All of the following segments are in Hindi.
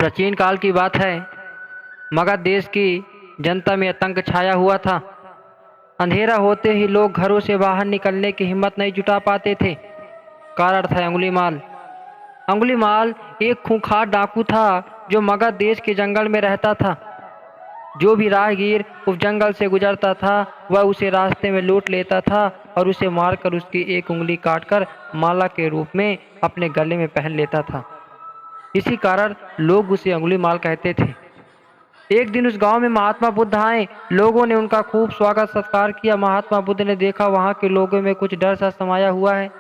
प्राचीन काल की बात है। मगध देश की जनता में आतंक छाया हुआ था। अंधेरा होते ही लोग घरों से बाहर निकलने की हिम्मत नहीं जुटा पाते थे। कारण था अंगुलीमाल। अंगुलीमाल एक खूंखार डाकू था जो मगध देश के जंगल में रहता था। जो भी राहगीर उस जंगल से गुजरता था वह उसे रास्ते में लूट लेता था और उसे मारकर उसकी एक उंगली काटकर माला के रूप में अपने गले में पहन लेता था। इसी कारण लोग उसे अंगुलीमाल कहते थे। एक दिन उस गांव में महात्मा बुद्ध आए। लोगों ने उनका खूब स्वागत सत्कार किया। महात्मा बुद्ध ने देखा वहां के लोगों में कुछ डर सा समाया हुआ है।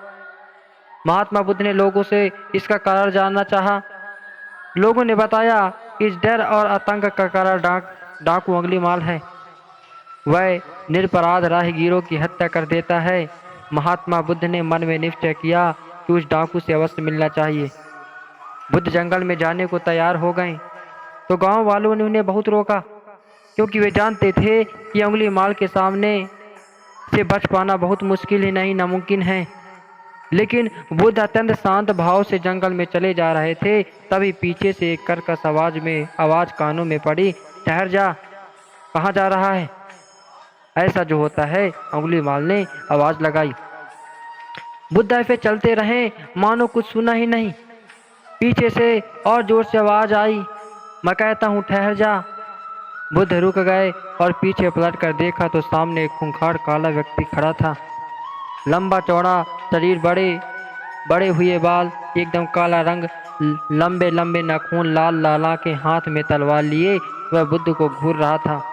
महात्मा बुद्ध ने लोगों से इसका कारण जानना चाहा। लोगों ने बताया कि इस डर और आतंक का कारण डाकू अंगुलीमाल है। वह निरपराध राहगीरों की हत्या कर देता है। महात्मा बुद्ध ने मन में निश्चय किया कि उस डाकू से अवश्य मिलना चाहिए। बुद्ध जंगल में जाने को तैयार हो गए तो गांव वालों ने उन्हें बहुत रोका, क्योंकि वे जानते थे कि अंगुलीमाल के सामने से बच पाना बहुत मुश्किल ही नहीं नामुमकिन है। लेकिन बुद्ध अत्यंत शांत भाव से जंगल में चले जा रहे थे। तभी पीछे से एक कर्कश आवाज कानों में पड़ी, ठहर जा, कहाँ जा रहा है? ऐसा जो होता है, अंगुलीमाल ने आवाज लगाई। बुद्ध ऐसे चलते रहे मानो कुछ सुना ही नहीं। पीछे से और जोर से आवाज आई, मैं कहता हूँ ठहर जा। बुद्ध रुक गए और पीछे पलट कर देखा तो सामने एक खूंखार काला व्यक्ति खड़ा था। लंबा चौड़ा शरीर, बड़े बड़े हुए बाल, एकदम काला रंग, लंबे लंबे नाखून, लाल लाल आंखें, हाथ में तलवार लिए वह बुद्ध को घूर रहा था।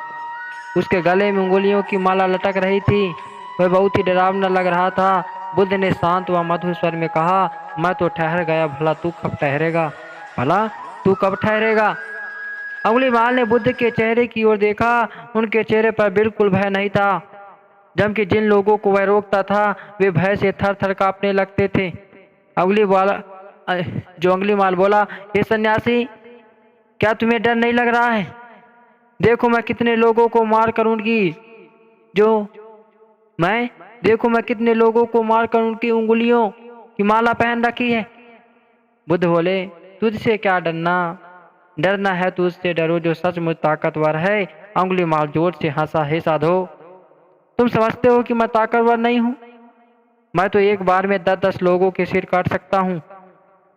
उसके गले में उंगलियों की माला लटक रही थी। वह बहुत ही डरावना लग रहा था। बुद्ध ने शांत व मधुर स्वर में कहा, मैं तो ठहर गया, भला तू कब ठहरेगा? भला तू कब ठहरेगा? अंगुलीमाल ने बुद्ध के चेहरे की ओर देखा। उनके चेहरे पर बिल्कुल भय नहीं था, जबकि जिन लोगों को वह रोकता था वे भय से थर थर कांपने लगते थे। अंगुलीमाल बोला, हे सन्यासी, क्या तुम्हें डर नहीं लग रहा है? देखो मैं कितने लोगों को मार कर उनकी जो मैं देखो मैं कितने लोगों को मार कर उनकी उंगलियों की माला पहन रखी है। बुद्ध बोले, तुझसे क्या डरना? डरना है तो उससे डरो जो सचमुच ताकतवर है। अंगुलीमाल जोर से हंसा, हे साधो, तुम समझते हो कि मैं ताकतवर नहीं हूँ? मैं तो एक बार में 10-10 लोगों के सिर काट सकता हूँ।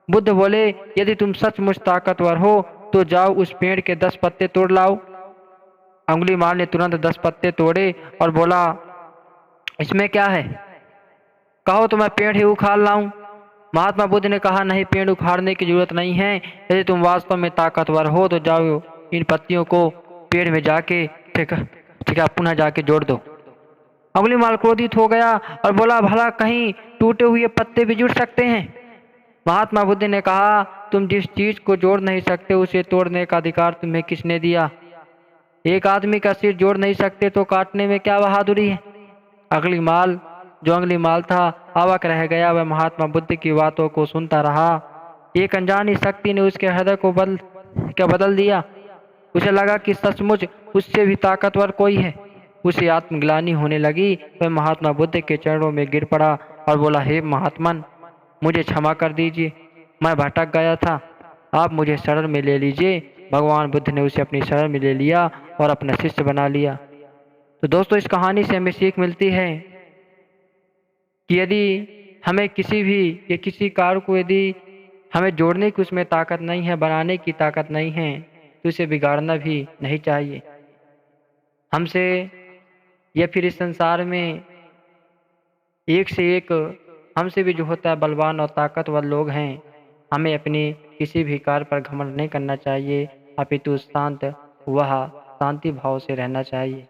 बुद्ध बोले, यदि तुम सचमुच ताकतवर हो तो जाओ उस पेड़ के 10 पत्ते तोड़ लाओ। अंगुलीमाल ने तुरंत 10 पत्ते तोड़े और बोला, इसमें क्या है? कहो तो मैं पेड़ ही उखाड़ लाऊं। महात्मा बुद्ध ने कहा, नहीं, पेड़ उखाड़ने की जरूरत नहीं है। यदि तुम वास्तव में ताकतवर हो तो जाओ इन पत्तियों को पेड़ में जाके ठीक है पुनः जाके जोड़ दो। अंगुलीमाल क्रोधित हो गया और बोला, भला कहीं टूटे हुए पत्ते भी जुड़ सकते हैं? महात्मा बुद्ध ने कहा, तुम जिस चीज को जोड़ नहीं सकते उसे तोड़ने का अधिकार तुम्हें किसने दिया? एक आदमी का सिर जोड़ नहीं सकते तो काटने में क्या बहादुरी है? अंगुलीमाल था अवाक रह गया। वह महात्मा बुद्ध की बातों को सुनता रहा। एक अनजानी शक्ति ने उसके हृदय को बदल दिया। उसे लगा कि सचमुच उससे भी ताकतवर कोई है। उसे आत्मग्लानि होने लगी। वह महात्मा बुद्ध के चरणों में गिर पड़ा और बोला, हे महात्मन, मुझे क्षमा कर दीजिए, मैं भटक गया था, आप मुझे शरण में ले लीजिए। भगवान बुद्ध ने उसे अपनी शरण में ले लिया और अपना शिष्य बना लिया। तो दोस्तों, इस कहानी से हमें सीख मिलती है कि यदि हमें किसी कार्य को यदि हमें जोड़ने की उसमें ताकत नहीं है, बनाने की ताकत नहीं है, तो उसे बिगाड़ना भी नहीं चाहिए। हमसे या फिर इस संसार में एक से एक हमसे भी जो होता है बलवान और ताकतवर लोग हैं। हमें अपने किसी भी कार्य पर घमंड नहीं करना चाहिए, अपितु शांत शांति भाव से रहना चाहिए।